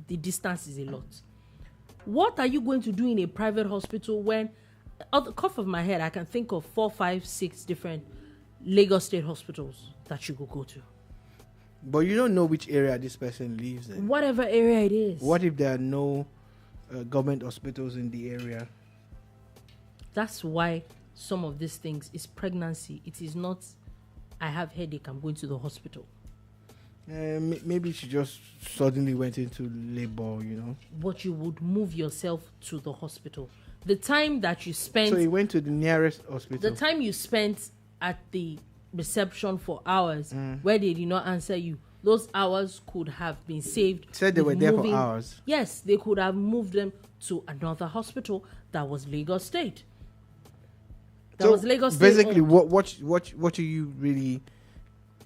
The distance is a lot. What are you going to do in a private hospital when, off the cuff of my head, I can think of 4, 5, 6 different Lagos State hospitals that you could go to? But you don't know which area this person lives in. Whatever area it is. What if there are no government hospitals in the area? That's why some of these things is pregnancy. It is not, I have headache, I'm going to the hospital. Maybe she just suddenly went into labor, But you would move yourself to the hospital. The time that you spent... So you went to the nearest hospital. The time you spent at the reception for hours where they did not answer you, those hours could have been saved. Said they were there for hours. Yes, they could have moved them to another hospital that was Lagos State. Basically, what are you really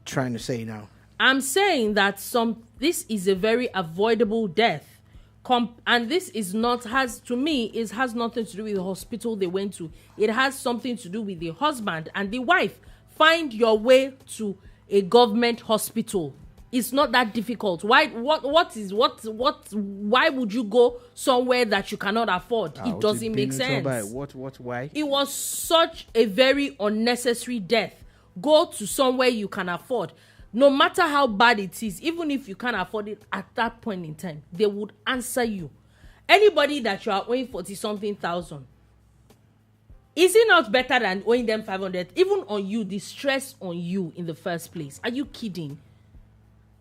trying to say now? I'm saying that this is a very avoidable death. And this has nothing to do with the hospital they went to. It has something to do with the husband and the wife. Find your way to a government hospital. It's not that difficult. Why would you go somewhere that you cannot afford? It doesn't make sense. Why? It was such a very unnecessary death. Go to somewhere you can afford. No matter how bad it is, even if you can't afford it at that point in time, they would answer you. Anybody that you are owing 40-something thousand, is it not better than owing them 500? Even on you, the stress on you in the first place. Are you kidding?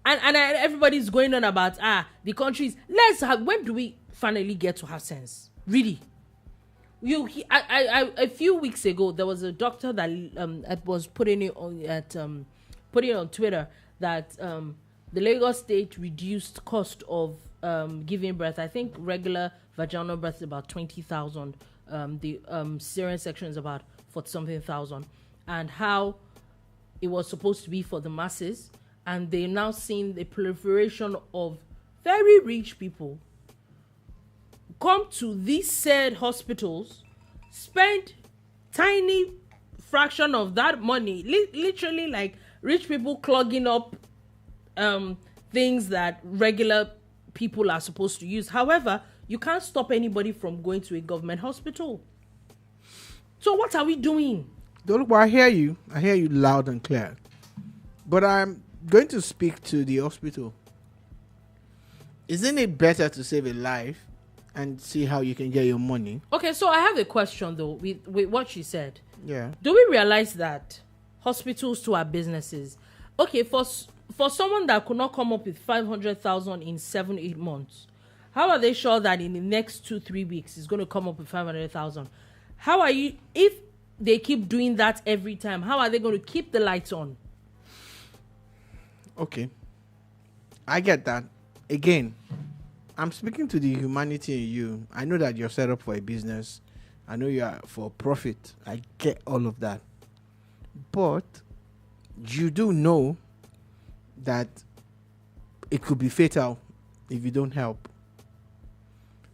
And everybody's going on about the countries. When do we finally get to have sense? Really? A few weeks ago there was a doctor that was putting it on Twitter that the Lagos State reduced cost of giving birth. I think regular vaginal birth is about 20,000. The cesarean section is about 40-something thousand, and how it was supposed to be for the masses, and they're now seeing the proliferation of very rich people come to these said hospitals, spend tiny fraction of that money, literally like rich people clogging up things that regular people are supposed to use. However, you can't stop anybody from going to a government hospital. So what are we doing? Don't, I hear you. I hear you loud and clear. But I'm going to speak to the hospital. Isn't it better to save a life and see how you can get your money? Okay, so I have a question though with what she said. Yeah. Do we realize that hospitals too are businesses? Okay, for someone that could not come up with 500,000 in 7-8 months, how are they sure that in the next 2-3 weeks is going to come up with 500,000? How are you, if they keep doing that every time, how are they going to keep the lights on? Okay. I get that. Again, I'm speaking to the humanity in you. I know that you're set up for a business. I know you are for profit. I get all of that. But you do know that it could be fatal if you don't help.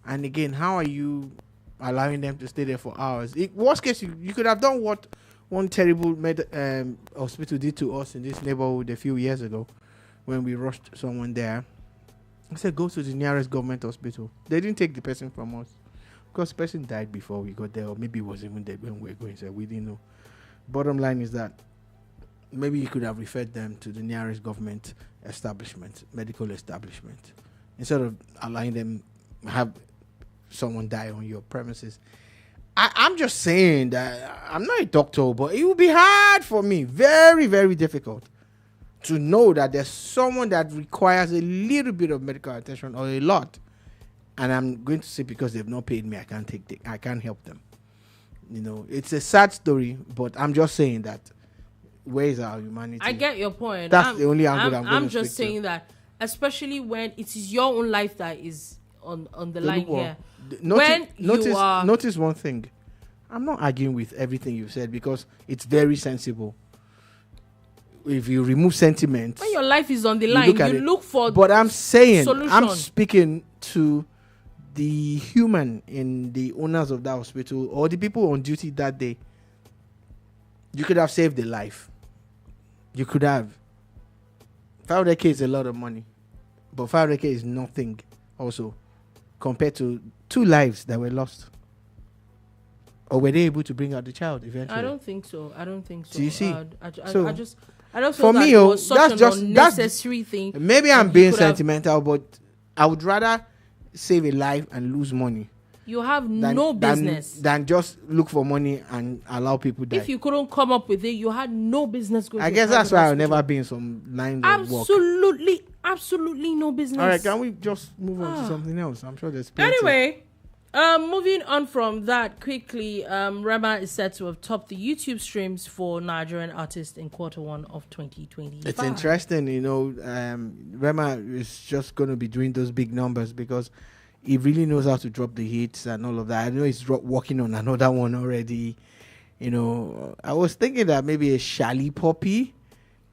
And again, how are you allowing them to stay there for hours? Worst case, you could have done what one terrible hospital did to us in this neighborhood a few years ago when we rushed someone there. I said, go to the nearest government hospital. They didn't take the person from us because the person died before we got there, or maybe he was even dead when we were going, so we didn't know. Bottom line is that maybe you could have referred them to the nearest government establishment, medical establishment, instead of allowing them have someone die on your premises. I'm just saying that I'm not a doctor, but it would be hard for me, very, very difficult, to know that there's someone that requires a little bit of medical attention or a lot, and I'm going to say because they've not paid me, I can't help them. You know, it's a sad story, but I'm just saying that where is our humanity? I get your point. That's the only angle I'm going to I'm just saying that, especially when it is your own life that is on the line here. Notice one thing. I'm not arguing with everything you said because it's very sensible. If you remove sentiment, when your life is on the line, you look for. But I'm saying, solution. I'm speaking to the human in the owners of that hospital or the people on duty that day. You could have saved a life. You could have. 500k is a lot of money, but 500k is nothing also compared to 2 lives that were lost. Or were they able to bring out the child eventually? I don't think so. Do you see? I don't feel for that me, it was such an that's unnecessary thing. Maybe I'm being sentimental, but I would rather save a life and lose money. You have no business than just look for money and allow people die. If you couldn't come up with it, you had no business going. I guess that's why I'll never be in some line of work. Absolutely no business. All right, can we just move on to something else? I'm sure there's plenty. Anyway, moving on from that quickly, Rema is said to have topped the YouTube streams for Nigerian artists in Q1 of 2020. It's interesting, you know. Rema is just going to be doing those big numbers because he really knows how to drop the hits and all of that. I know he's working on another one already. You know, I was thinking that maybe a Shali Poppy,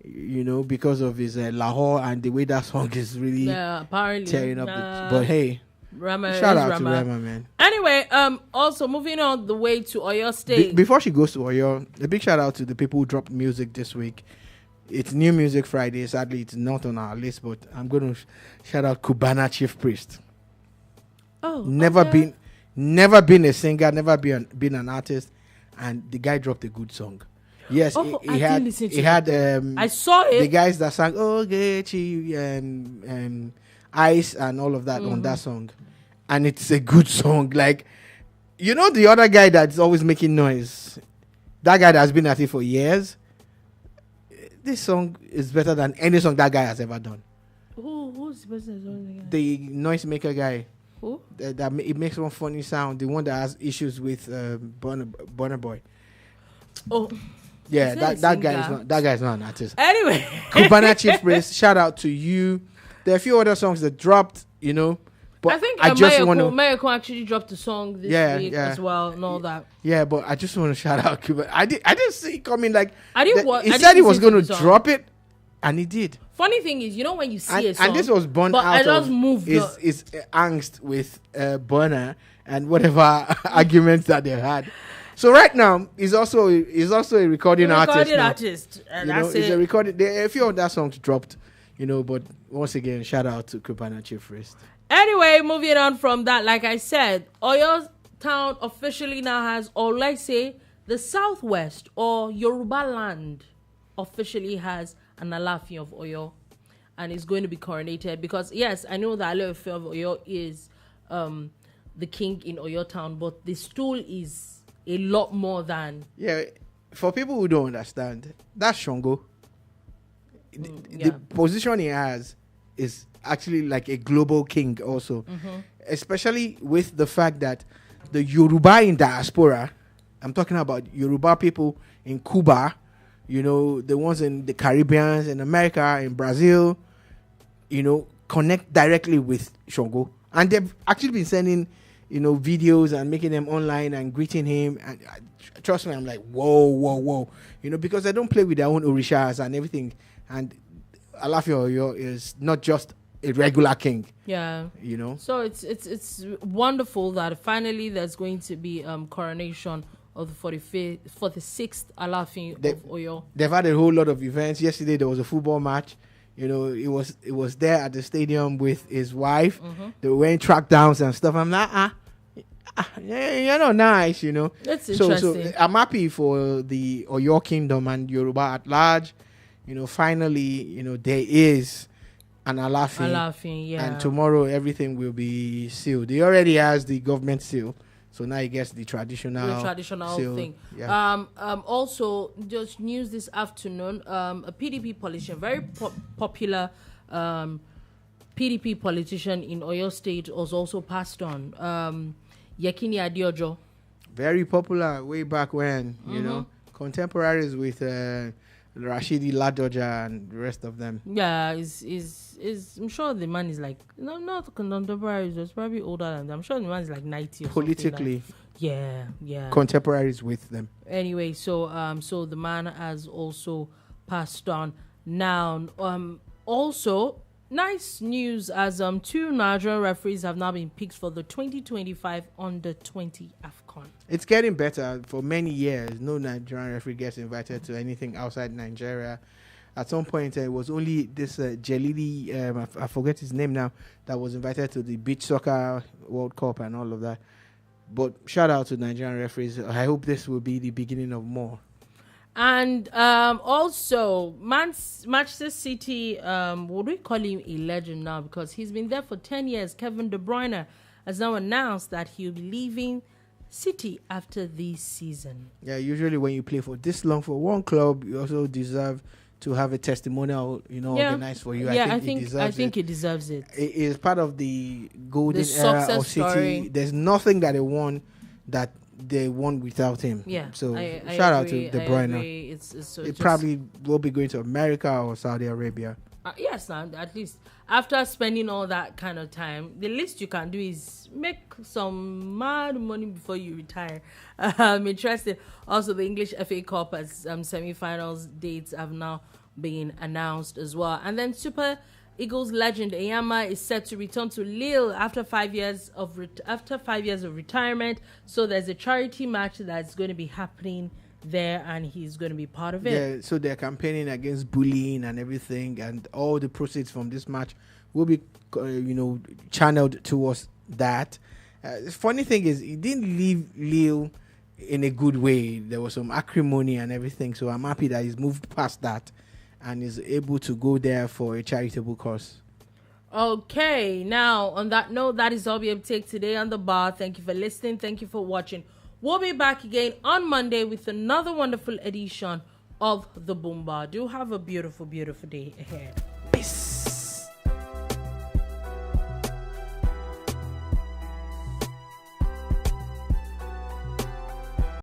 you know, because of his Lahore and the way that song is really tearing up. But hey, shout out to Rema, man. Anyway, also moving on the way to Oyo State. Before she goes to Oyo, a big shout out to the people who dropped music this week. It's New Music Friday. Sadly, it's not on our list, but I'm going to shout out Cubana Chief Priest. Oh, never been a singer, never been an artist, and the guy dropped a good song. Yes, he had I saw it. The guys that sang Ogechi and Ice and all of that on that song, and it's a good song. Like, you know, the other guy that's always making noise, that guy that's been at it for years. This song is better than any song that guy has ever done. Who's the person? The noisemaker guy. Who? It makes one funny sound. The one that has issues with Burna Boy. Oh, yeah, that guy is not an artist. Anyway, Cubana Chief Priest, shout out to you. There are a few other songs that dropped, you know. But I think Mayako actually dropped a song this week as well and all that. Yeah, but I just want to shout out Cuba. I didn't see it coming. Like, he said he was going to drop it, and he did. Funny thing is, you know, when you see a song, and this was born out of his angst with Burna and whatever arguments that they had. So right now, he's also a recording artist. And you know, he's a recording. There are a few of that songs dropped. But once again, shout out to Kubana Chief Priest. Anyway, moving on from that, like I said, Oyo town officially now has, or let's say, the Southwest or Yoruba land officially has an Alaafin of Oyo, and is going to be coronated. Because yes, I know that Alaafin of Oyo is the king in Oyo town, but the stool is a lot more than. Yeah, for people who don't understand, that's Shango. The position he has is actually like a global king also, especially with the fact that the Yoruba in diaspora, I'm talking about Yoruba people in Cuba, the ones in the Caribbean, in America, in Brazil, connect directly with Shango. And they've actually been sending, videos and making them online and greeting him. And trust me, I'm like, whoa. Because they don't play with their own orishas and everything. And Alaafin of Oyo is not just a regular king. Yeah. So it's wonderful that finally there's going to be coronation of the 46th Alaafin of Oyo. They've had a whole lot of events. Yesterday there was a football match. It was there at the stadium with his wife. They were wearing track downs and stuff. I'm like, nice, That's interesting. So I'm happy for the Oyo kingdom and Yoruba at large. Finally, there is an Alaafin. Yeah. And tomorrow everything will be sealed. He already has the government seal. So now he gets the traditional seal. Thing. Yeah. Also, just news this afternoon. A PDP politician, very popular PDP politician in Oyo State, was also passed on. Yekini Adiojo. Very popular way back when, contemporaries with Rashidi Ladoja and the rest of them. Yeah, is I'm sure the man is like not contemporaries, it's probably older than them. I'm sure the man is like 90 or politically. Like, yeah. Contemporaries with them. Anyway, so the man has also passed on. Now, also nice news as 2 Nigerian referees have now been picked for the 2025 Under-20 AFCON. It's getting better. For many years, no Nigerian referee gets invited to anything outside Nigeria. At some point, it was only this Jelili, I forget his name now, that was invited to the beach soccer World Cup and all of that. But shout out to Nigerian referees. I hope this will be the beginning of more. And also, Manchester City, would we call him a legend now? Because he's been there for 10 years. Kevin De Bruyne has now announced that he'll be leaving City after this season. Yeah, usually when you play for this long for one club, you also deserve to have a testimonial, organized for you. Yeah, I think he deserves it. It is part of the golden era of City. Story. There's nothing that they won without him. Yeah. So shout out to De Bruyne. It probably will be going to America or Saudi Arabia. Yes, at least after spending all that kind of time, the least you can do is make some mad money before you retire. I'm interested. Also, the English FA Cup as semi-finals dates have now been announced as well. And then Super Eagles legend Eyama is set to return to Lille after 5 years of retirement. So there's a charity match that's going to be happening there, and he's going to be part of it. Yeah, so they're campaigning against bullying and everything, and all the proceeds from this match will be, channeled towards that. The funny thing is, he didn't leave Lille in a good way. There was some acrimony and everything, so I'm happy that he's moved past that and is able to go there for a charitable cause. Okay, now on that note, that is all we have to take today on The Bar. Thank you for listening. Thank you for watching. We'll be back again on Monday with another wonderful edition of The Boom Bar. Do have a beautiful, beautiful day ahead. Peace.